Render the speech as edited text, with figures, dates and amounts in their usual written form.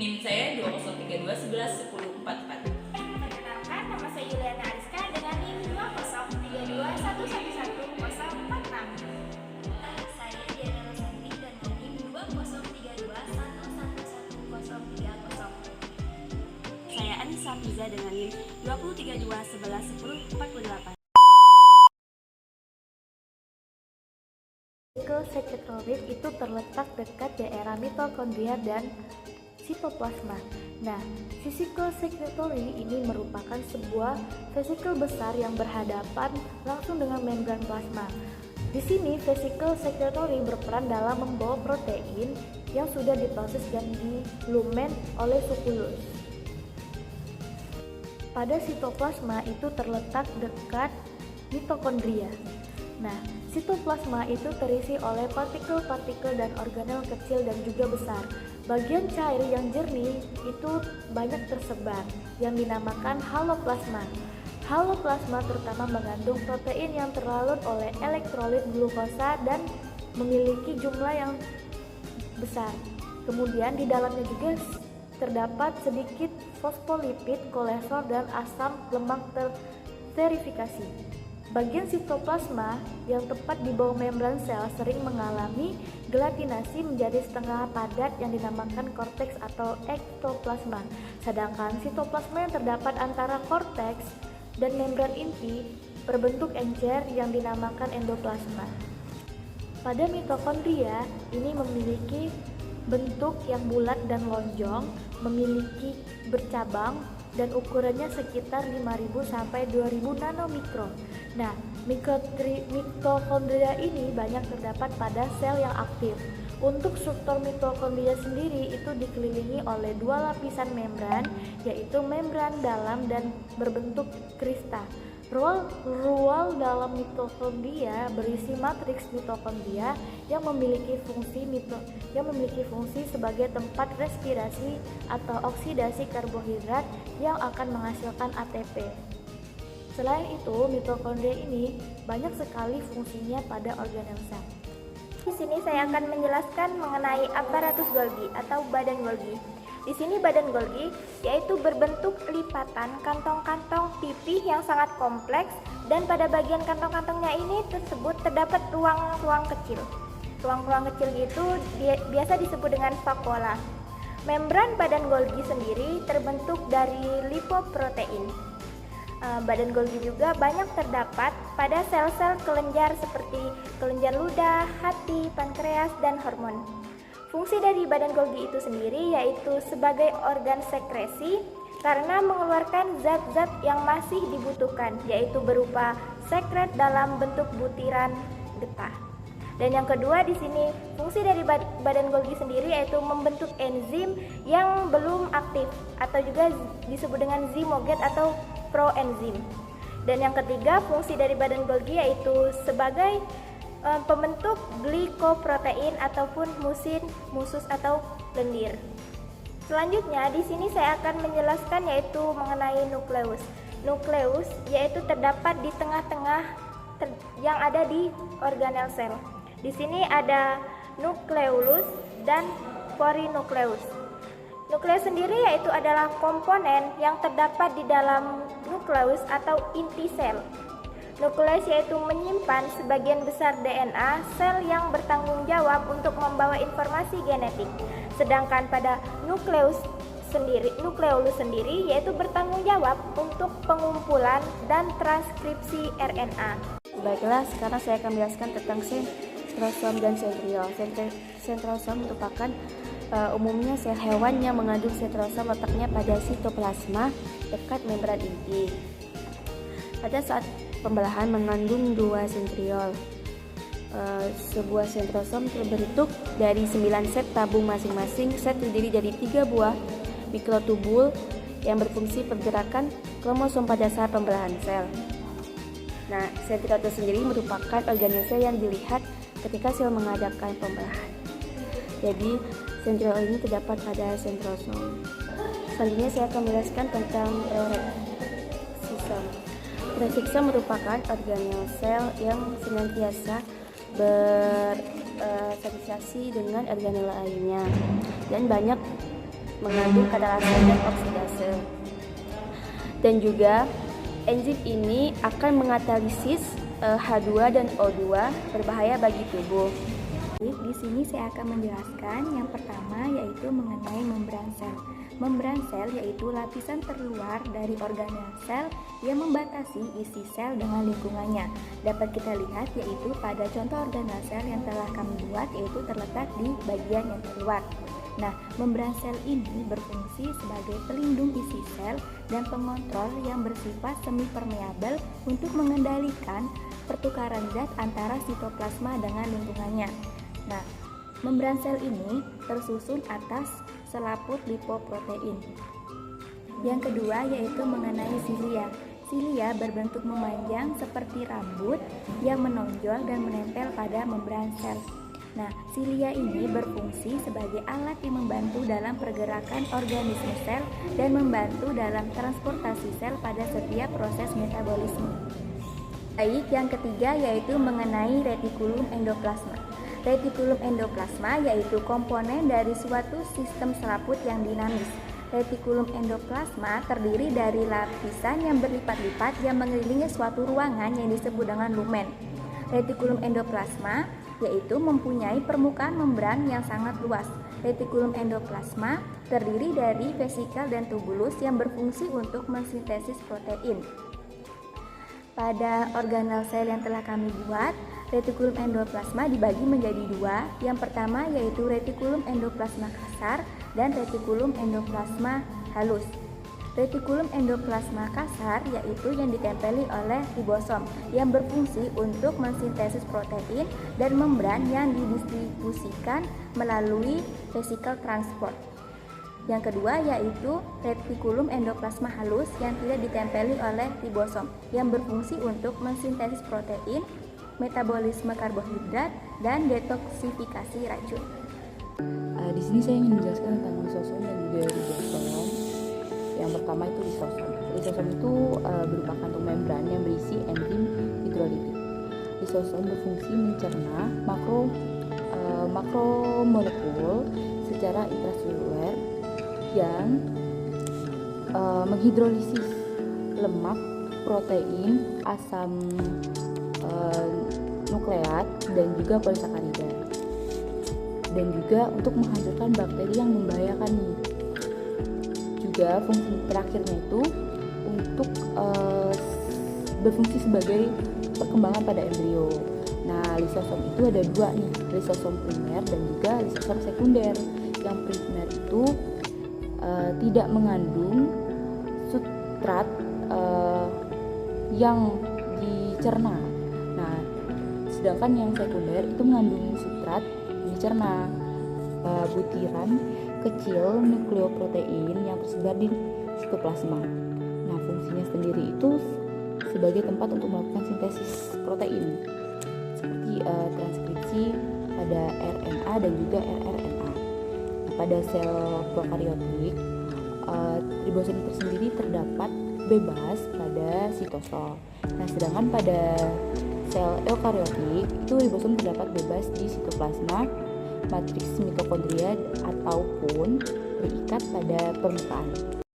NIM saya 2032111044. Perkenalkan, nama saya Yuliana Ariska dengan NIM 2032111046. Saya Diana Rosanti dengan NIM 2032111030. Saya Anissa Fiza dengan NIM 2032111048. Vesicle secretory itu terletak dekat daerah mitokondria dan sitoplasma. Nah, vesicle secretory ini merupakan sebuah vesicle besar yang berhadapan langsung dengan membran plasma. Di sini vesicle secretory berperan dalam membawa protein yang sudah diproses dan dilumen oleh sukulus. Pada sitoplasma itu terletak dekat mitokondria. Nah, sitoplasma itu terisi oleh partikel-partikel dan organel kecil dan juga besar. Bagian cair yang jernih itu banyak tersebar, yang dinamakan haloplasma. Haloplasma terutama mengandung protein yang terlarut oleh elektrolit glukosa dan memiliki jumlah yang besar. Kemudian di dalamnya juga terdapat sedikit fosfolipid, kolesterol, dan asam lemak terverifikasi. Bagian sitoplasma yang tepat di bawah membran sel sering mengalami gelatinasi menjadi setengah padat yang dinamakan korteks atau ektoplasma. Sedangkan sitoplasma yang terdapat antara korteks dan membran inti berbentuk encer yang dinamakan endoplasma. Pada mitokondria ini memiliki bentuk yang bulat dan lonjong, memiliki bercabang dan ukurannya sekitar 5.000 sampai 2.000 nanomikron. Nah, mitokondria ini banyak terdapat pada sel yang aktif. Untuk struktur mitokondria sendiri itu dikelilingi oleh dua lapisan membran, yaitu membran dalam dan berbentuk krista. Ruang dalam mitokondria berisi matriks mitokondria yang memiliki fungsi sebagai tempat respirasi atau oksidasi karbohidrat yang akan menghasilkan ATP. Selain itu, mitokondria ini banyak sekali fungsinya pada organel sel. Di sini saya akan menjelaskan mengenai aparatus Golgi atau badan Golgi. Di sini badan Golgi yaitu berbentuk lipatan kantong-kantong pipih yang sangat kompleks, dan pada bagian kantong-kantongnya ini tersebut terdapat ruang-ruang kecil. Ruang-ruang kecil itu biasa disebut dengan vakuola. Membran badan Golgi sendiri terbentuk dari lipoprotein. Badan Golgi juga banyak terdapat pada sel-sel kelenjar seperti kelenjar ludah, hati, pankreas, dan hormon. Fungsi dari badan Golgi itu sendiri yaitu sebagai organ sekresi karena mengeluarkan zat-zat yang masih dibutuhkan, yaitu berupa sekret dalam bentuk butiran getah. Dan yang kedua di sini fungsi dari badan Golgi sendiri yaitu membentuk enzim yang belum aktif atau juga disebut dengan zymoget atau proenzim. Dan yang ketiga fungsi dari badan Golgi yaitu sebagai pembentuk glikoprotein ataupun musus atau lendir. Selanjutnya di sini saya akan menjelaskan yaitu mengenai nukleus. Nukleus yaitu terdapat di tengah-tengah yang ada di organel sel. Di sini ada nukleolus dan porinukleus. Nukleus sendiri yaitu adalah komponen yang terdapat di dalam nukleus atau inti sel. Nukleus yaitu menyimpan sebagian besar DNA sel yang bertanggung jawab untuk membawa informasi genetik. Sedangkan pada nukleolus sendiri yaitu bertanggung jawab untuk pengumpulan dan transkripsi RNA. Baiklah, sekarang saya akan menjelaskan tentang sentrosom dan sentriol. Sentrosom merupakan umumnya sel hewan yang mengandung sentrosom, letaknya pada sitoplasma dekat membran inti. Pada saat pembelahan mengandung dua sentriol. Sebuah sentrosom terbentuk dari 9 set tabung masing-masing. Set terdiri dari 3 buah mikrotubul yang berfungsi pergerakan kromosom pada saat pembelahan sel. Nah, sentriol itu sendiri merupakan organel sel yang dilihat ketika sel mengadakan pembelahan. Jadi, sentriol ini terdapat pada sentrosom. Selanjutnya saya akan menjelaskan tentang reksisom. Reksisom merupakan organel sel yang senantiasa berasosiasi dengan organel lainnya dan banyak mengandung katalase dan oksidase. Dan juga enzim ini akan mengatalisis H2 dan O2 berbahaya bagi tubuh. Di sini saya akan menjelaskan yang pertama yaitu mengenai membran sel. Membran sel yaitu lapisan terluar dari organel sel yang membatasi isi sel dengan lingkungannya. Dapat kita lihat yaitu pada contoh organel sel yang telah kami buat yaitu terletak di bagian yang terluar. Nah, membran sel ini berfungsi sebagai pelindung isi sel dan pengontrol yang bersifat semi permeabel untuk mengendalikan pertukaran zat antara sitoplasma dengan lingkungannya. Nah, membran sel ini tersusun atas selaput lipoprotein. Yang kedua yaitu mengenai silia. Silia berbentuk memanjang seperti rambut yang menonjol dan menempel pada membran sel. Nah, silia ini berfungsi sebagai alat yang membantu dalam pergerakan organisme sel dan membantu dalam transportasi sel pada setiap proses metabolisme. Baik, yang ketiga yaitu mengenai retikulum endoplasma. Retikulum endoplasma yaitu komponen dari suatu sistem selaput yang dinamis. Retikulum endoplasma terdiri dari lapisan yang berlipat-lipat yang mengelilingi suatu ruangan yang disebut dengan lumen. Retikulum endoplasma yaitu mempunyai permukaan membran yang sangat luas. Retikulum endoplasma terdiri dari vesikel dan tubulus yang berfungsi untuk mensintesis protein. Pada organel sel yang telah kami buat, retikulum endoplasma dibagi menjadi dua. Yang pertama yaitu retikulum endoplasma kasar dan retikulum endoplasma halus. Retikulum endoplasma kasar yaitu yang ditempeli oleh ribosom yang berfungsi untuk mensintesis protein dan membran yang didistribusikan melalui vesikel transport. Yang kedua yaitu retikulum endoplasma halus yang tidak ditempeli oleh ribosom yang berfungsi untuk mensintesis protein, metabolisme karbohidrat, dan detoksifikasi racun. Di sini saya ingin menjelaskan tentang lisosom dan juga ribosom. Yang pertama itu lisosom. Lisosom itu berupa kantung membran yang berisi enzim hidrolitik. Lisosom berfungsi mencerna makromolekul secara intraseluler yang menghidrolisis lemak, protein, asam nukleat, dan juga polisakarida. Dan juga untuk menghancurkan bakteri yang membahayakan nih. Juga fungsi terakhirnya itu untuk berfungsi sebagai perkembangan pada embrio. Nah, lisosom itu ada dua nih, lisosom primer dan juga lisosom sekunder. Yang primer itu tidak mengandung substrat yang dicerna. Nah, sedangkan yang sekunder itu mengandung substrat yang dicerna, butiran kecil nukleoprotein yang tersebar di sitoplasma. Nah, fungsinya sendiri itu sebagai tempat untuk melakukan sintesis protein seperti transkripsi pada RNA dan juga rRNA. Nah, pada sel prokariotik, ribosom tersendiri terdapat bebas pada sitosol. Nah, sedangkan pada sel eukariotik itu ribosom terdapat bebas di sitoplasma, matriks mitokondria ataupun berikat pada permukaan.